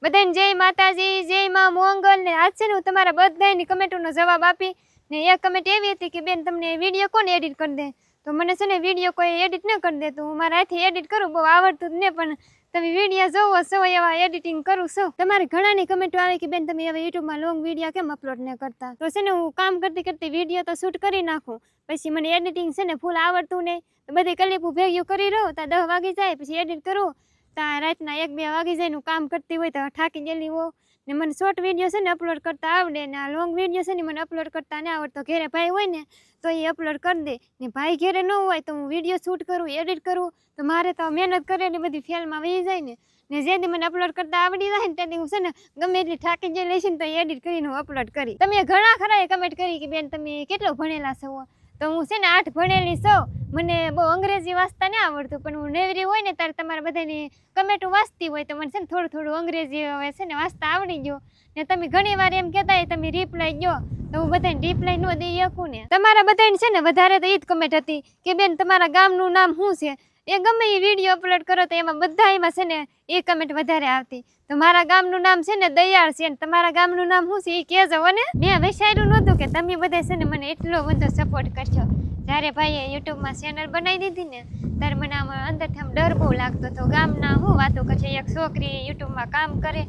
બધાને જય માતાજી, જય માં મોંગલ ને આજ છે ને હું તમારા બધાની કમેન્ટોનો જવાબ આપી ને એક કમેન્ટ એવી હતી કે બેન તમને વિડીયો કોણ એડિટ કરી દે, તો મને છે ને વિડીયો કોઈ એડિટ ન કરી દે, તો હું મારા હાથે એડિટ કરું, બહુ આવડતું જ ને, પણ તમે વિડીયો જોવો છો એવા એડિટિંગ કરું છું. તમારે ઘણાની કમેન્ટો આવે કે બેન તમે હવે યુટ્યુબમાં લોંગ વિડીયો કેમ અપલોડ ન કરતા, તો છે ને હું કામ કરતી કરતી વિડીયો તો શૂટ કરી નાખું, પછી મને એડિટિંગ છે ને ફૂલ આવડતું નહીં, તો બધી ક્લિપો ભેગું કરી રહું, ત્યાં 10 વાગી જાય, પછી એડિટ કરું ત્યાં રાતના 1-2 વાગી જાય. હું કામ કરતી હોય તો થાકી ગયેલી હોઉં ને મને શોર્ટ વિડીયો છે ને અપલોડ કરતા આવડે ને આ લોંગ વિડીયો છે ને મને અપલોડ કરતા ના આવડતો. ઘેરે ભાઈ હોય ને તો એ અપલોડ કરી દે ને ભાઈ ઘેરે ન હોય તો હું વિડીયો શૂટ કરું, એડિટ કરું, તો મારે તો મહેનત કરેલી બધી ફેલમાં વહી જાય ને જેથી મને અપલોડ કરતા આવડી જાય ને તેથી હું છે ને ગમે એટલી થાકી જાય લઈશ ને તો એડિટ કરીને હું અપલોડ કરી. તમે ઘણા ખરા કમેન્ટ કરી કે બેન તમે કેટલો ભણેલા છો, તો હું છે ને 8 ભણેલી છું. મને બહુ અંગ્રેજી વાંચતા ના આવડતું, પણ હું નેવરી હોય ને ત્યારે તમારા બધાની કમેન્ટો વાંચતી હોય તો મને છે ને થોડું અંગ્રેજી હવે છે ને વાંચતા આવડી ગયું ને. તમે ઘણી વાર એમ કહેતા હોય તમે રિપ્લાય દો, તો હું બધાને રિપ્લાય ન દઈ શકું ને. તમારા બધાને છે ને વધારે તો એ જ કમેન્ટ હતી કે બેન તમારા ગામનું નામ શું છે, એ ગમે એ વિડીયો અપલોડ કરો તો એમાં બધા એમાં છે ને એ કમેન્ટ વધારે આવતી. તો મારા ગામનું નામ છે ને દયાળ છે ને તમારા ગામનું નામ શું છે એ કહેજો ને. મેં વિચાર્યું નહોતું કે તમે બધા છે ને મને એટલો બધો સપોર્ટ કરશો. જ્યારે ભાઈએ યુટ્યુબમાં ચેનલ બનાવી દીધી ને ત્યારે મને આમાં અંદરથી આમ ડર બહુ લાગતો હતો, ગામના શું વાતો કરશે, એક છોકરી યુટ્યુબમાં કામ કરે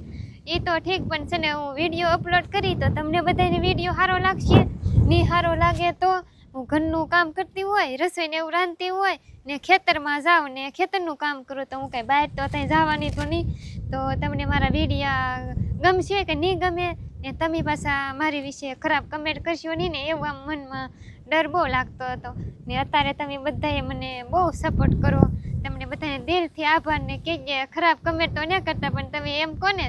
એ તો ઠીક, પણ છે ને હું વિડીયો અપલોડ કરી તો તમને બધાને વિડીયો સારો લાગશે, નહીં સારો લાગે તો હું ઘરનું કામ કરતી હોય, રસોઈને એવું રાંધતી હોય ને ખેતરમાં જાઉં ને ખેતરનું કામ કરું, તો હું કાંઈ બહાર તો ત્યાં જવાની તો નહીં, તો તમને મારા વિડીયા ગમશે કે નહીં ગમે ને તમે પાછા મારી વિશે ખરાબ કમેન્ટ કરશો નહીં ને એવું આમ મનમાં ડર બહુ લાગતો હતો ને. અત્યારે તમે બધાએ મને બહુ સપોર્ટ કરો, તમને બધાને દિલથી આભાર ને કહેજે ખરાબ કમેન્ટ તો ન કરતા, પણ તમે એમ કહો ને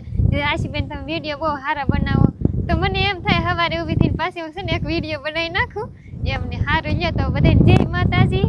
આશીબેન તમે વિડીયો બહુ સારા બનાવો, તો મને એમ થાય સવારે ઊભી થઈને પાછી હું છે ને એક વિડીયો બનાવી નાખું એમને સારું. લે તો બધાને જય માતાજી.